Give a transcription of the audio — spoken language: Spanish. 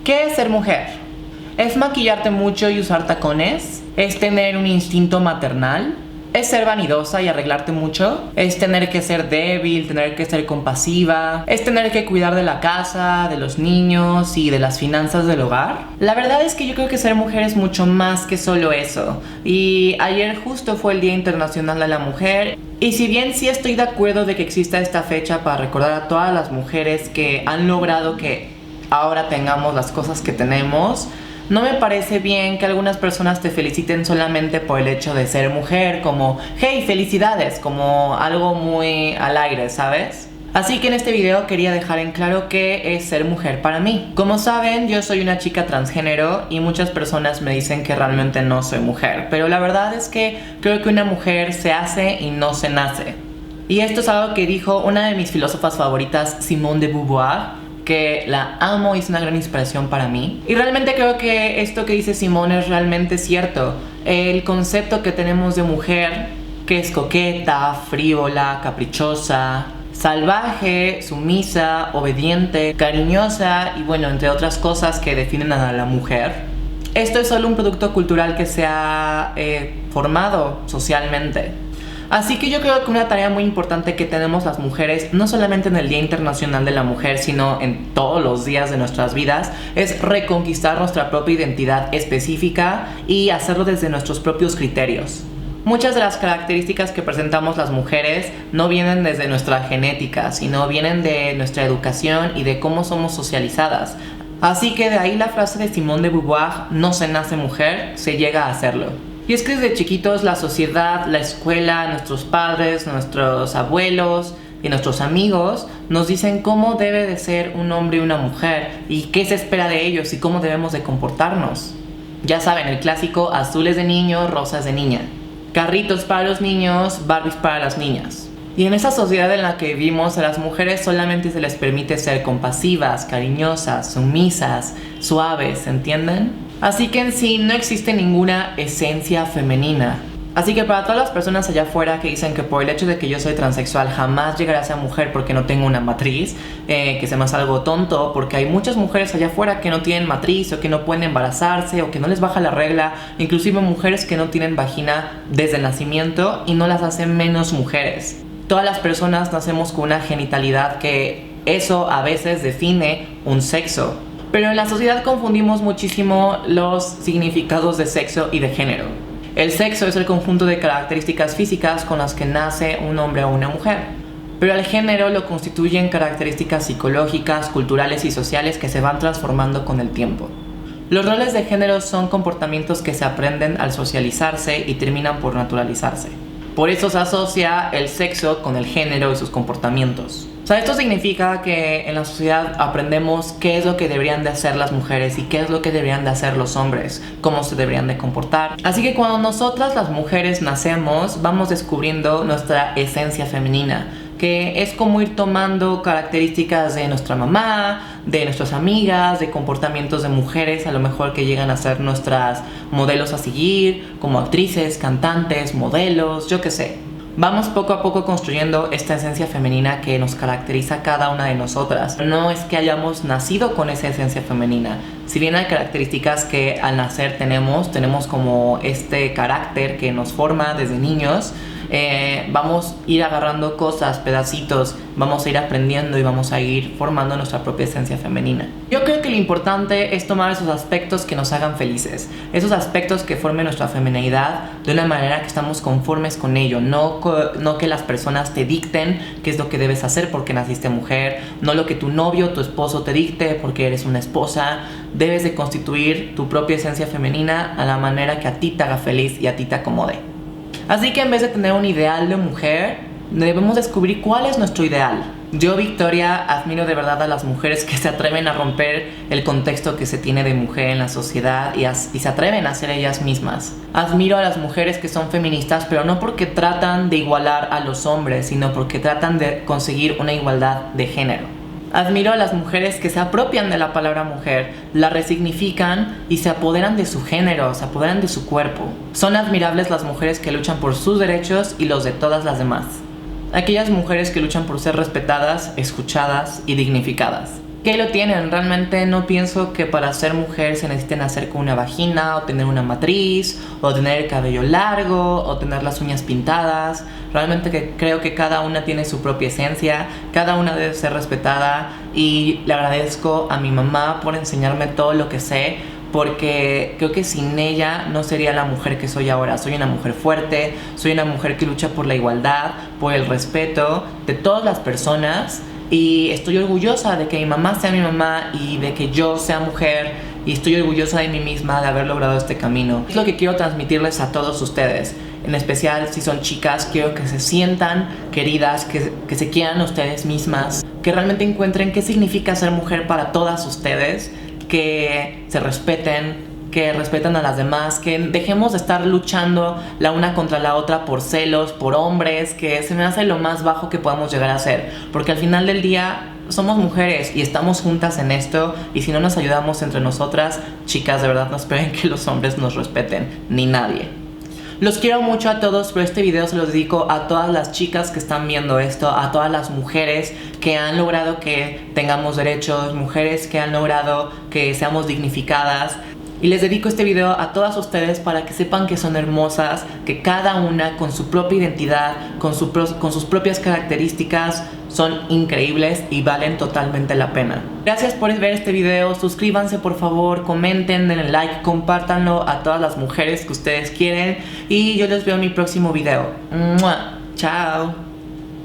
¿Qué es ser mujer? ¿Es maquillarte mucho y usar tacones? ¿Es tener un instinto maternal? ¿Es ser vanidosa y arreglarte mucho? ¿Es tener que ser débil, tener que ser compasiva? ¿Es tener que cuidar de la casa, de los niños y de las finanzas del hogar? La verdad es que yo creo que ser mujer es mucho más que solo eso. Y ayer justo fue el Día Internacional de la Mujer. Y si bien sí estoy de acuerdo de que exista esta fecha para recordar a todas las mujeres que han logrado que ahora tengamos las cosas que tenemos, no me parece bien que algunas personas te feliciten solamente por el hecho de ser mujer, como hey, felicidades, como algo muy al aire, ¿sabes? Así que en este video quería dejar en claro qué es ser mujer para mí. Como saben, yo soy una chica transgénero y muchas personas me dicen que realmente no soy mujer, pero la verdad es que creo que una mujer se hace y no se nace. Y esto es algo que dijo una de mis filósofas favoritas, Simone de Beauvoir, que la amo y es una gran inspiración para mí. Y realmente creo que esto que dice Simone es realmente cierto. El concepto que tenemos de mujer, que es coqueta, frívola, caprichosa, salvaje, sumisa, obediente, cariñosa y bueno, entre otras cosas que definen a la mujer. Esto es solo un producto cultural que se ha formado socialmente. Así que yo creo que una tarea muy importante que tenemos las mujeres, no solamente en el Día Internacional de la Mujer, sino en todos los días de nuestras vidas, es reconquistar nuestra propia identidad específica y hacerlo desde nuestros propios criterios. Muchas de las características que presentamos las mujeres no vienen desde nuestra genética, sino vienen de nuestra educación y de cómo somos socializadas. Así que de ahí la frase de Simone de Beauvoir, no se nace mujer, se llega a hacerlo. Y es que desde chiquitos la sociedad, la escuela, nuestros padres, nuestros abuelos y nuestros amigos nos dicen cómo debe de ser un hombre y una mujer y qué se espera de ellos y cómo debemos de comportarnos. Ya saben, el clásico azules de niño, rosas de niña. Carritos para los niños, Barbies para las niñas. Y en esa sociedad en la que vivimos, a las mujeres solamente se les permite ser compasivas, cariñosas, sumisas, suaves, ¿entienden? Así que en sí no existe ninguna esencia femenina. Así que para todas las personas allá afuera que dicen que por el hecho de que yo soy transexual jamás llegaré a ser mujer porque no tengo una matriz, que se me hace algo tonto, porque hay muchas mujeres allá afuera que no tienen matriz o que no pueden embarazarse o que no les baja la regla, inclusive mujeres que no tienen vagina desde el nacimiento y no las hacen menos mujeres. Todas las personas nacemos con una genitalidad que eso a veces define un sexo. Pero en la sociedad confundimos muchísimo los significados de sexo y de género. El sexo es el conjunto de características físicas con las que nace un hombre o una mujer. Pero el género lo constituyen características psicológicas, culturales y sociales que se van transformando con el tiempo. Los roles de género son comportamientos que se aprenden al socializarse y terminan por naturalizarse. Por eso se asocia el sexo con el género y sus comportamientos. O sea, esto significa que en la sociedad aprendemos qué es lo que deberían de hacer las mujeres y qué es lo que deberían de hacer los hombres, cómo se deberían de comportar. Así que cuando nosotras las mujeres nacemos, vamos descubriendo nuestra esencia femenina, que es como ir tomando características de nuestra mamá, de nuestras amigas, de comportamientos de mujeres a lo mejor que llegan a ser nuestras modelos a seguir, como actrices, cantantes, modelos, yo qué sé. Vamos poco a poco construyendo esta esencia femenina que nos caracteriza a cada una de nosotras. No es que hayamos nacido con esa esencia femenina. Si bien hay características que al nacer tenemos como este carácter que nos forma desde niños, vamos a ir agarrando cosas, pedacitos, vamos a ir aprendiendo y vamos a ir formando nuestra propia esencia femenina. Yo creo que lo importante es tomar esos aspectos que nos hagan felices, esos aspectos que formen nuestra feminidad de una manera que estamos conformes con ello, no que las personas te dicten qué es lo que debes hacer porque naciste mujer, no lo que tu novio o tu esposo te dicte porque eres una esposa. Debes de constituir tu propia esencia femenina a la manera que a ti te haga feliz y a ti te acomode. Así que en vez de tener un ideal de mujer, debemos descubrir cuál es nuestro ideal. Yo, Victoria, admiro de verdad a las mujeres que se atreven a romper el contexto que se tiene de mujer en la sociedad y se atreven a ser ellas mismas. Admiro a las mujeres que son feministas, pero no porque tratan de igualar a los hombres, sino porque tratan de conseguir una igualdad de género. Admiro a las mujeres que se apropian de la palabra mujer, la resignifican y se apoderan de su género, se apoderan de su cuerpo. Son admirables las mujeres que luchan por sus derechos y los de todas las demás. Aquellas mujeres que luchan por ser respetadas, escuchadas y dignificadas. que ahí lo tienen. Realmente no pienso que para ser mujer se necesite nacer con una vagina o tener una matriz o tener el cabello largo o tener las uñas pintadas. Realmente que creo que cada una tiene su propia esencia, cada una debe ser respetada, y le agradezco a mi mamá por enseñarme todo lo que sé, porque creo que sin ella no sería la mujer que soy ahora. Soy una mujer fuerte, soy una mujer que lucha por la igualdad, por el respeto de todas las personas, y estoy orgullosa de que mi mamá sea mi mamá y de que yo sea mujer, y estoy orgullosa de mí misma de haber logrado este camino. Es lo que quiero transmitirles a todos ustedes, en especial si son chicas. Quiero que se sientan queridas, que se quieran a ustedes mismas, que realmente encuentren qué significa ser mujer para todas ustedes, que se respeten, que respeten a las demás, que dejemos de estar luchando la una contra la otra por celos, por hombres, que se me hace lo más bajo que podamos llegar a ser, porque al final del día somos mujeres y estamos juntas en esto, y si no nos ayudamos entre nosotras, chicas, de verdad no esperen que los hombres nos respeten, ni nadie. Los quiero mucho a todos, pero este video se lo dedico a todas las chicas que están viendo esto, a todas las mujeres que han logrado que tengamos derechos, mujeres que han logrado que seamos dignificadas. Y les dedico este video a todas ustedes para que sepan que son hermosas, que cada una con su propia identidad, con sus propias características, son increíbles y valen totalmente la pena. Gracias por ver este video, suscríbanse por favor, comenten, denle like, compártanlo a todas las mujeres que ustedes quieren, y yo les veo en mi próximo video. ¡Mua! ¡Chao!